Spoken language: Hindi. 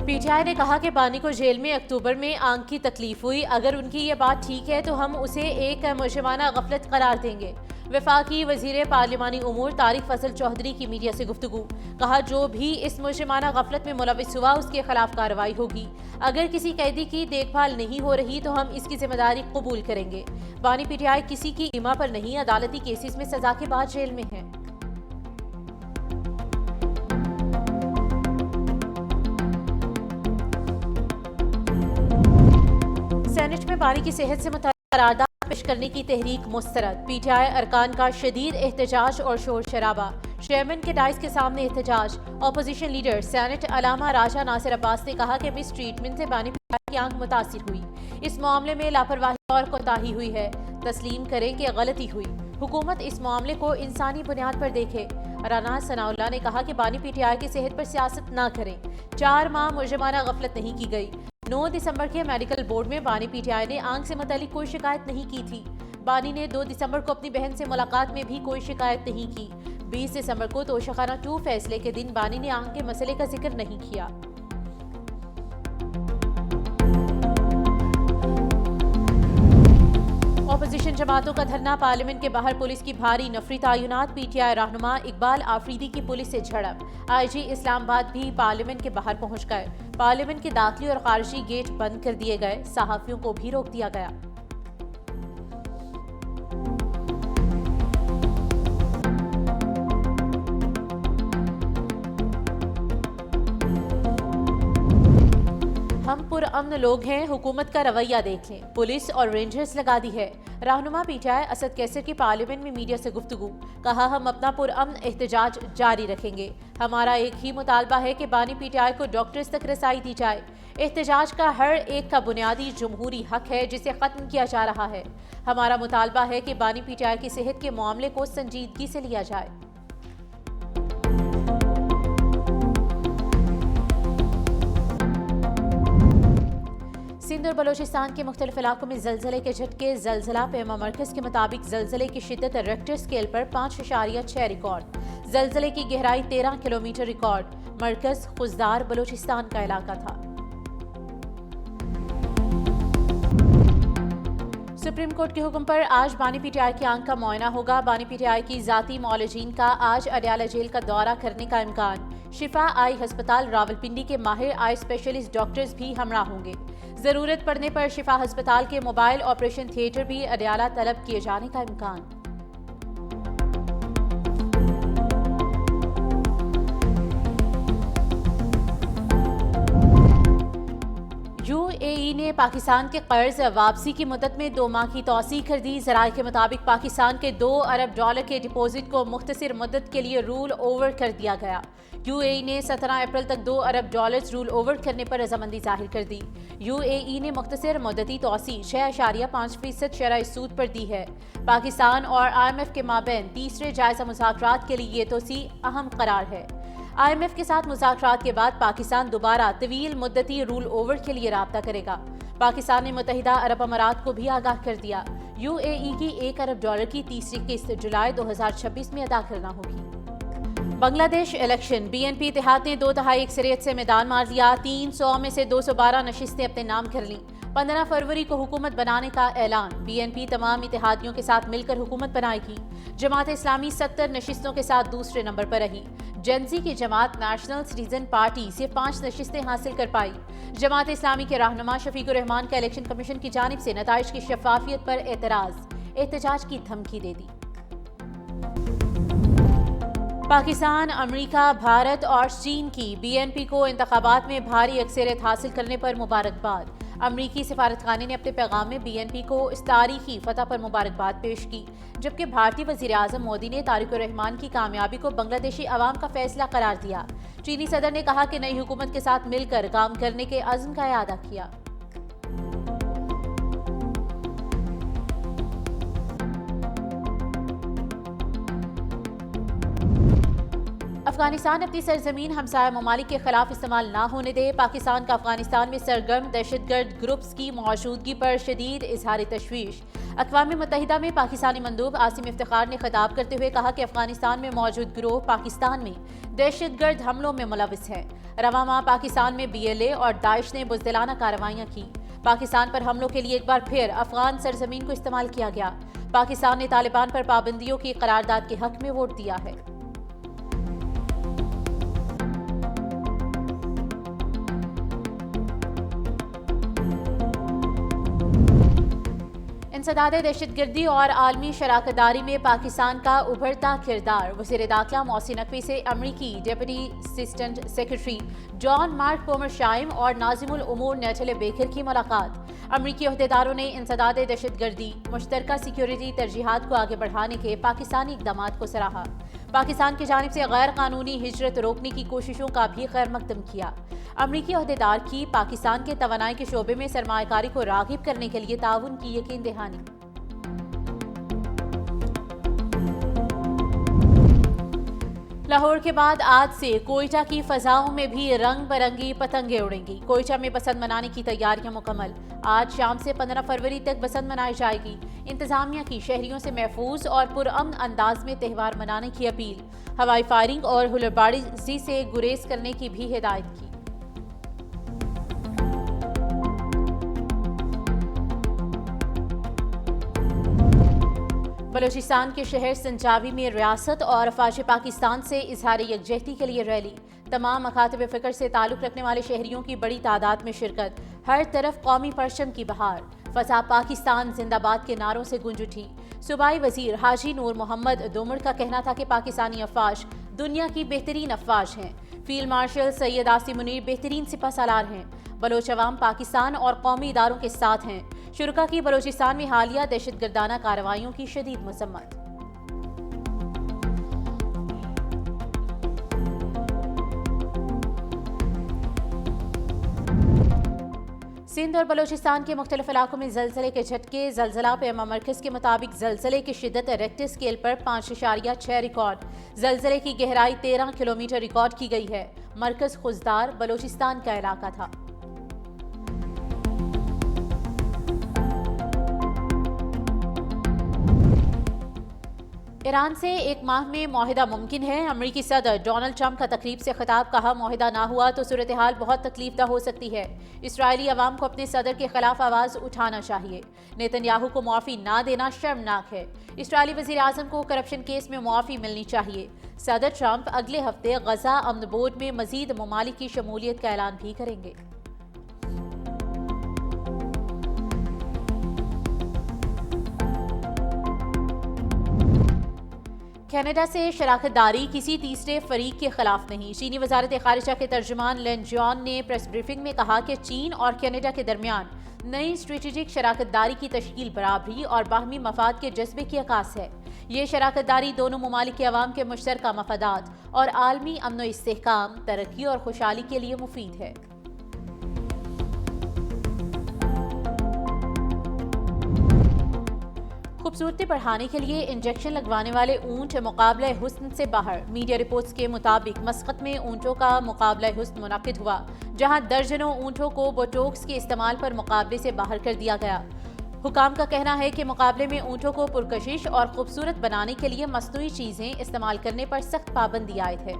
पीटीआई ने कहा कि बानी को जेल में अक्टूबर में आंख की तकलीफ हुई। अगर उनकी ये बात ठीक है तो हम उसे एक मुजरिमाना गफलत करार देंगे। वफाकी वजीर पार्लिमानी उमूर तारिक फजल चौधरी की मीडिया से गुफ्तगू, कहा जो भी इस मुजरिमाना गफलत में मुलविस हुआ उसके खिलाफ कार्रवाई होगी। अगर किसी कैदी की देखभाल नहीं हो रही तो हम इसकी जिम्मेदारी कबूल करेंगे। बानी पीटीआई किसी की ईमा पर नहीं, अदालती केसेस में सजा के बाद जेल में है। सेनेट में बानी की सेहत से मुताल्लिक़ करारदाद पेश करने की तहरीक मुस्तरद। पीटीआई अरकान का शदीद एहतजाज और शोर शराबा। चेयरमैन के डाइस के सामने एहतजाज। अपोजिशन लीडर सेनेट अलामा राजा नासिर अब्बास ने कहा कि मिस ट्रीटमेंट से बानी पीटीआई की आंख मुतासिर हुई। इस मामले में लापरवाही और कोताही हुई है। तस्लीम करें कि गलती हुई। हुकूमत इस मामले को इंसानी बुनियाद पर देखे। राना सनाउल्लाह ने कहा कि बानी पीटीआई की सेहत पर सियासत न करें। 4 माह मुजरिमाना गफलत नहीं की गई। 9 दिसंबर के मेडिकल बोर्ड में बानी पीटीआई ने आंख से मुतालिक कोई शिकायत नहीं की थी। बानी ने 2 दिसंबर को अपनी बहन से मुलाकात में भी कोई शिकायत नहीं की। 20 दिसंबर को तोशाखाना 2 फैसले के दिन बानी ने आंख के मसले का जिक्र नहीं किया। अपोजिशन जमातों का धरना, पार्लियामेंट के बाहर पुलिस की भारी नफरी तैनात। पीटीआई रहनुमा इकबाल आफरीदी की पुलिस से झड़प। आईजी इस्लामाबाद भी पार्लियामेंट के बाहर पहुंच गए। पार्लियामेंट के दाखिली और खारिजी गेट बंद कर दिए गए। सहाफियों को भी रोक दिया गया। हम पुरअमन लोग हैं, हुकूमत का रवैया देख लें। पुलिस और रेंजर्स लगा दी है। रहनुमा पीटीआई असद कैसर की पार्लियामेंट में मीडिया से गुफ्तगू, कहा हम अपना पुरअमन एहतजाज जारी रखेंगे। हमारा एक ही मुतालबा है कि बानी पीटीआई को डॉक्टर्स तक रसाई दी जाए। एहतजाज का हर एक का बुनियादी जमहूरी हक है जिसे खत्म किया जा रहा है। हमारा मुतालबा है कि बानी पीटीआई की सेहत के मामले को संजीदगी से लिया जाए। सिंध और बलोचिस्तान के मुख्तलिफ इलाकों में जलजले के झटके। जलजला पैमा मरकज के मुताबिक जलजले की शिद्दत रेक्टर स्केल पर 5.6 रिकॉर्ड। जलजले की गहराई 13 किलोमीटर रिकॉर्ड। मरकज खुजदार बलोचिस्तान का इलाका था। सुप्रीम कोर्ट के हुक्म पर आज बानी पीटीआई की आंख का मुआयना होगा। बानी पीटीआई की जाती मौलजीन का आज अडयाला जेल का दौरा करने का इम्कान। शिफा आई अस्पताल रावलपिंडी के माहिर आई स्पेशलिस्ट डॉक्टर्स भी हमरा होंगे। जरूरत पड़ने पर शिफा अस्पताल के मोबाइल ऑपरेशन थिएटर भी अडयाला तलब किए जाने का इम्कान। यूएई ने पाकिस्तान के कर्ज वापसी की मुद्दत में 2 माह की तौसीह कर दी। ज़राए के मुताबिक पाकिस्तान के $2 अरब के डिपॉजिट को मुख्तसर मुद्दत के लिए रूल ओवर कर दिया गया। यूएई ने 17 अप्रैल तक $2 अरब रूल ओवर करने पर रजामंदी जाहिर कर दी। यूएई ने मुख्तसर मुद्दती तौसीह 6.5% शरह सूद पर दी है। पाकिस्तान और IMF के माबैन तीसरे जायजा मुज़ाकरात के लिए ये तौसीह अहम करार है। IMF के साथ मुज़ाकरात के बाद पाकिस्तान दोबारा तवील मुद्दती रूल ओवर के लिए राब्ता करेगा। पाकिस्तान ने मुत्तहिदा अरब अमारात को भी आगाह कर दिया। यूएई की $1 अरब की तीसरी किस्त जुलाई 2026 में अदा करना होगी। बांग्लादेश इलेक्शन, बीएनपी इत्तेहाद ने 2/3 अक्सरियत से मैदान मार दिया। 300 में से 212 नशिस्तें अपने नाम कर लीं। 15 फरवरी को हुकूमत बनाने का ऐलान। बीएनपी तमाम इत्तेहादियों के साथ मिलकर हुकूमत बनाएगी। जमात इस्लामी 70 नशिस्तों के साथ दूसरे नंबर पर रही। जनजी की जमात नेशनल सिटीजन पार्टी से 5 नशिस्तें हासिल कर पाई। जमात इस्लामी के रहनुमा शफीकुर रहमान का इलेक्शन कमीशन की जानिब से नताइज की शफाफियत पर एहतजाज की धमकी दे दी। पाकिस्तान, अमेरिका, भारत और चीन की बीएनपी को इंतखाबात में भारी अक्सरियत हासिल करने पर मुबारकबाद। अमरीकी सफारतखाने ने अपने पैगाम में बीएनपी को इस तारीखी फतह पर मुबारकबाद पेश की, जबकि भारतीय वज़ीर आज़म मोदी ने तारिक रहमान की कामयाबी को बांग्लादेशी अवाम का फैसला करार दिया। चीनी सदर ने कहा कि नई हुकूमत के साथ मिलकर काम करने के अज़्म का इआदा किया। अफगानिस्तान अपनी सरजमीन हमसाया ममालिक के खिलाफ इस्तेमाल न होने दे। पाकिस्तान का अफगानिस्तान में सरगर्म दहशतगर्द ग्रुप्स की मौजूदगी पर शदीद इजहार तशवीश। अक़वाम मुत्तहिदा में पाकिस्तानी मंदूब आसिम इफ्तिखार ने खिताब करते हुए कहा कि अफगानिस्तान में मौजूद गिरोह पाकिस्तान में दहशतगर्द हमलों में मुलविस है। रवां माह पाकिस्तान में BLA और दाइश ने बुज़दिलाना कार्रवाइयाँ की। पाकिस्तान पर हमलों के लिए एक बार फिर अफगान सरजमीन को इस्तेमाल किया गया। पाकिस्तान ने तालिबान पर पाबंदियों की करारदाद के हक में वोट दिया है। इंसदाद दहशतगर्दी और आलमी शराकतदारी में पाकिस्तान का उभरता किरदार। वज़ीर दाखिला मोहसिन नकवी से अमरीकी deputy assistant secretary John Mark Pomersheim और नाज़िमुल उमूर नेटले बेकर की मुलाकात। अमरीकी अहदेदारों ने इंसदाद दहशतगर्दी मुश्तरका सिक्योरिटी तरजीहात को आगे बढ़ाने के पाकिस्तानी इक़दामात को सराहा। पाकिस्तान की जानिब से गैर कानूनी हिजरत रोकने की कोशिशों का भी खैर मकदम किया। अमरीकी अहदेदार की पाकिस्तान के तवानाई के शोबे में सरमायाकारी को राग़िब करने के लिए ताउन की यकीन दहानी। लाहौर के बाद आज से कोयटा की फजाओं में भी रंग बिरंगी पतंगे उड़ेंगी। कोयटा में बसंत मनाने की तैयारियां मुकम्मल। आज शाम से 15 फरवरी तक बसंत मनाई जाएगी। इंतजामिया की शहरियों से महफूज और पुरअमन अंदाज में त्यौहार मनाने की अपील। हवाई फायरिंग और हुलड़बाजी से गुरेज करने की भी हिदायत की। बलूचिस्तान के शहर संजावी में रियासत और अफवाज पाकिस्तान से इजहार यकजहती के लिए रैली। तमाम मकातब फ़िक्र से ताल्लुक़ रखने वाले शहरियों की बड़ी तादाद में शिरकत। हर तरफ कौमी परचम की बहार। फसा पाकिस्तान जिंदाबाद के नारों से गूंज उठी। सूबाई वजीर हाजी नूर मोहम्मद दोमड़ का कहना था कि पाकिस्तानी अफवाज दुनिया की बेहतरीन अफवाज हैं। फील्ड मार्शल सैयद आसिम मुनीर बेहतरीन सिपह सालार हैं। बलोच अवाम पाकिस्तान और कौमी इदारों के साथ हैं। शुरका की बलोचिस्तान में हालिया दहशतगर्दाना कार्रवाइयों की शदीद मजम्मत। सिंध और बलोचिस्तान के मुख्तलिफ इलाकों में जलजले के झटके। जलजला पेमा मरकज के मुताबिक जलजले की शिद्दत रेक्टर स्केल पर 5.6 रिकॉर्ड। जलजले की गहराई 13 किलोमीटर रिकॉर्ड की गई है। मरकज खुजदार बलोचिस्तान का इलाका था। ईरान से एक माह में मुआहिदा मुमकिन है। अमरीकी सदर डोनाल्ड ट्रंप का तकरीब से खिताब। कहा, मुआहिदा ना हुआ तो सूरत हाल बहुत तकलीफदा हो सकती है। इसराइली अवाम को अपने सदर के खिलाफ आवाज़ उठाना चाहिए। नेतन्याहू को मुआफ़ी ना देना शर्मनाक है। इसराइली वज़ीर आज़म को करप्शन केस में मुआफ़ी मिलनी चाहिए। सदर ट्रंप अगले हफ्ते गजा अमन बोर्ड में मज़ीद ममालिक की शमूलियत का ऐलान भी करेंगे। कनाडा से शराकतदारी किसी तीसरे फरीक के खिलाफ नहीं। चीनी वजारत खारिजा के तर्जुमान लेन जियान ने प्रेस ब्रीफिंग में कहा कि चीन और कनाडा के दरमियान नई स्ट्रेटेजिक शराकतदारी की तश्कील बराबरी और बाहमी मफाद के जज्बे की अक्कास है। ये शराकतदारी दोनों ममालिक के अवाम के मुश्तरका मफादात और आलमी अमन व इस्तेहकाम, तरक्की और खुशहाली के लिए मुफीद है। खूबसूरती बढ़ाने के लिए इंजेक्शन लगवाने वाले ऊंट मुकाबला हुस्न से बाहर। मीडिया रिपोर्ट्स के मुताबिक मस्कत में ऊंटों का मुकाबला हुस्न मुनक्किद हुआ, जहां दर्जनों ऊंटों को बोटोक्स के इस्तेमाल पर मुकाबले से बाहर कर दिया गया। हुकाम का कहना है कि मुकाबले में ऊंटों को पुरकशिश और खूबसूरत बनाने के लिए मस्नूई चीजें इस्तेमाल करने पर सख्त पाबंदी आयद है।